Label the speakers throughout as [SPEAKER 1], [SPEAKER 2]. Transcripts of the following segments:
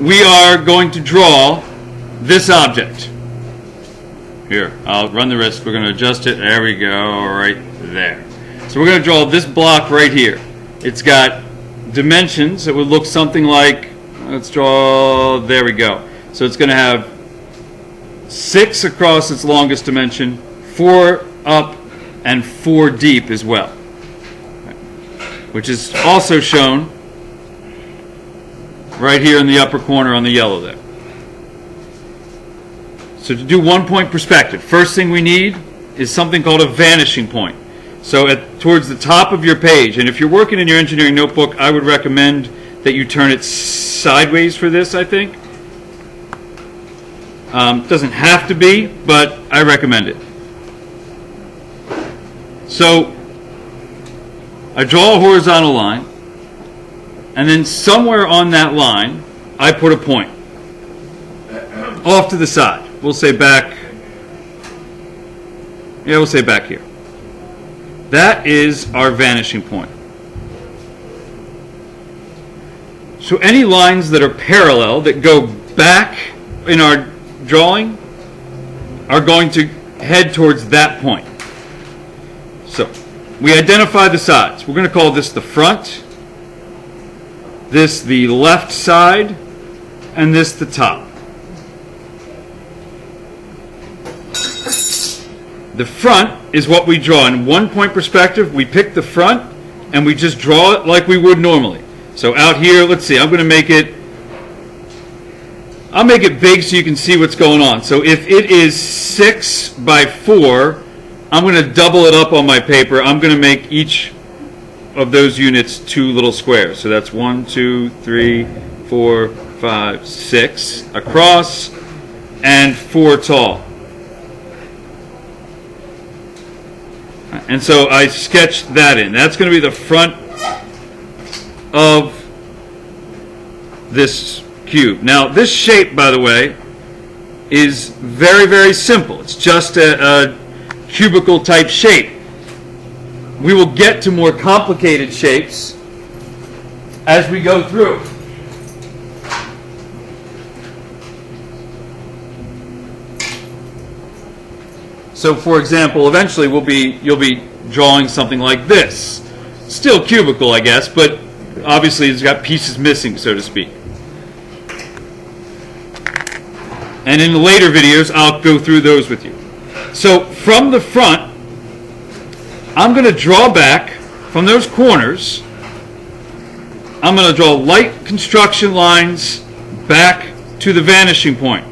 [SPEAKER 1] we are going to draw this object. Here, I'll run the risk. We're going to adjust it. There we go, right there. So we're going to draw this block right here. It's got dimensions that would look something like, let's draw, there we go. So it's going to have 6 across its longest dimension, 4 up, and 4 deep as well, which is also shown right here in the upper corner on the yellow there. So to do 1 point perspective, first thing we need is something called a vanishing point. So towards the top of your page, and if you're working in your engineering notebook, I would recommend that you turn it sideways for this, I think. Doesn't have to be, but I recommend it. So I draw a horizontal line, and then somewhere on that line, I put a point off to the side. We'll say back, yeah, we'll say back here. That is our vanishing point. So any lines that are parallel, that go back in our drawing, are going to head towards that point. So we identify the sides. We're going to call this the front, this the left side, and this the top. The front is what we draw in 1 point perspective. We pick the front and we just draw it like we would normally. So out here, let's see, I'll make it big so you can see what's going on. So if it is 6 by 4, I'm going to double it up on my paper. I'm going to make each of those units 2 little squares. So that's 1, 2, 3, 4, 5, 6 across and 4 tall. And so I sketched that in. That's going to be the front of this cube. Now, this shape, by the way, is very, very simple. It's just a cubical type shape. We will get to more complicated shapes as we go through. So, for example, eventually you'll be drawing something like this. Still cubical, I guess, but obviously it's got pieces missing, so to speak. And in the later videos, I'll go through those with you. So, from the front, I'm going to draw back from those corners. I'm going to draw light construction lines back to the vanishing point.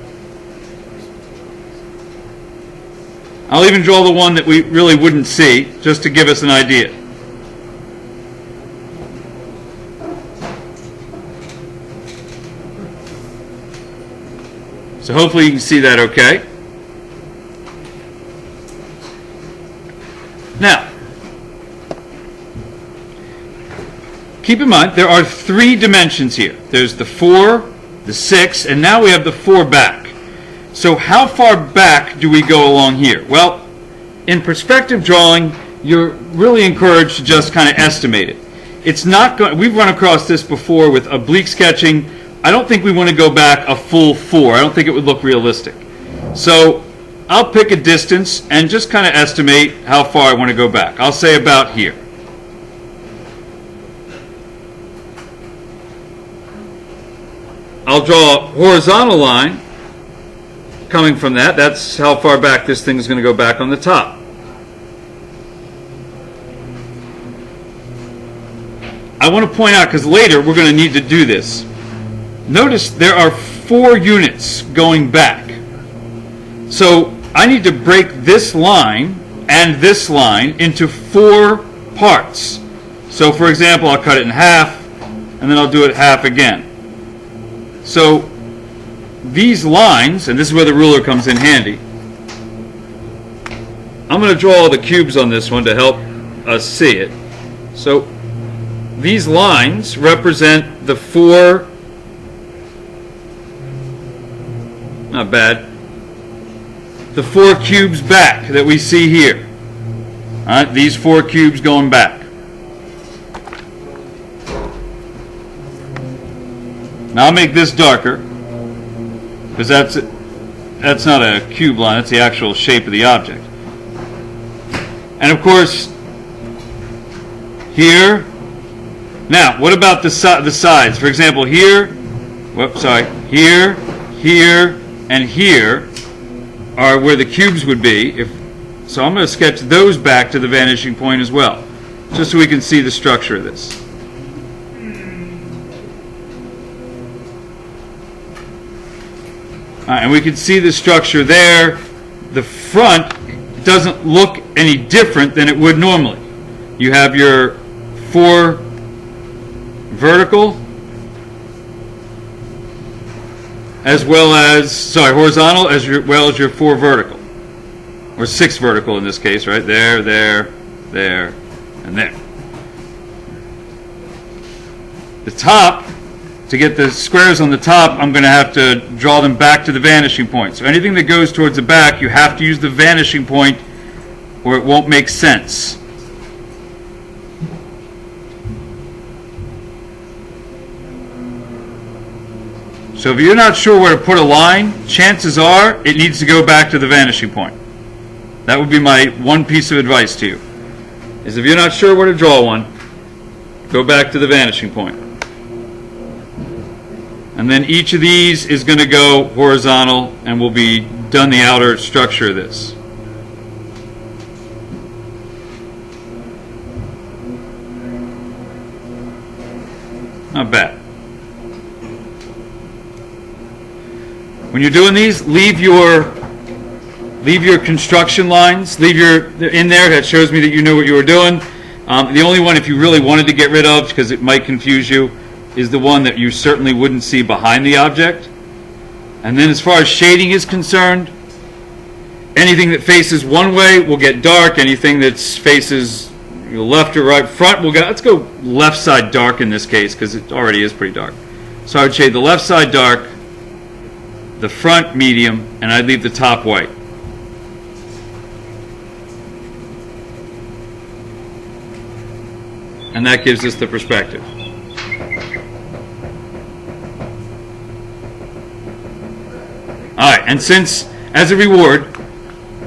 [SPEAKER 1] I'll even draw the one that we really wouldn't see, just to give us an idea. So hopefully you can see that okay. Now, keep in mind there are 3 dimensions here. There's the 4, the 6, and now we have the 4 back. So how far back do we go along here? Well, in perspective drawing, you're really encouraged to just kind of estimate it. It's not going. We've run across this before with oblique sketching. I don't think we want to go back a full 4. I don't think it would look realistic. So I'll pick a distance and just kind of estimate how far I want to go back. I'll say about here. I'll draw a horizontal line coming from that. That's how far back this thing is going to go back on the top. I want to point out, because later we're going to need to do this. Notice there are 4 units going back. So I need to break this line and this line into 4 parts. So for example, I'll cut it in half, and then I'll do it half again. So these lines, and this is where the ruler comes in handy. I'm going to draw all the cubes on this one to help us see it. So these lines represent the 4, not bad, the 4 cubes back that we see here. All right, these 4 cubes going back. Now I'll make this darker, because that's not a cube line, that's the actual shape of the object. And of course, here, now what about the sides? For example, here, here, here, and here are where the cubes would be. So I'm going to sketch those back to the vanishing point as well, just so we can see the structure of this. And we can see the structure there. The front doesn't look any different than it would normally. You have your 4 vertical as well as, horizontal as well as your 4 vertical. Or 6 vertical in this case, right? There, there, there, and there. The top, to get the squares on the top, I'm going to have to draw them back to the vanishing point. So anything that goes towards the back, you have to use the vanishing point or it won't make sense. So if you're not sure where to put a line, chances are it needs to go back to the vanishing point. That would be my one piece of advice to you, is if you're not sure where to draw one, go back to the vanishing point. And then each of these is going to go horizontal and will be done the outer structure of this. Not bad. When you're doing these, leave your construction lines, leave your in there. That shows me that you know what you were doing. The only one, if you really wanted to get rid of, because it might confuse you, is the one that you certainly wouldn't see behind the object. And then as far as shading is concerned, anything that faces one way will get dark. Anything that faces left or right, front will go, let's go left side dark in this case, because it already is pretty dark. So I would shade the left side dark, the front medium, and I'd leave the top white. And that gives us the perspective. Alright, and since, as a reward,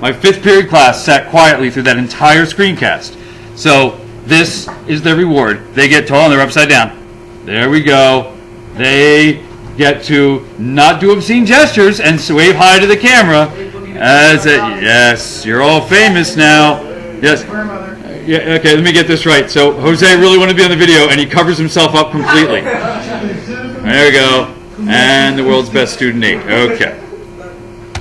[SPEAKER 1] my 5th period class sat quietly through that entire screencast. So, this is their reward. They get tall and they're upside down. There we go. They get to not do obscene gestures and wave hi to the camera. Yes, you're all famous now. Yes. Yeah, okay, let me get this right. So Jose really wanted to be on the video and he covers himself up completely. There we go. And the world's best student 8. Okay.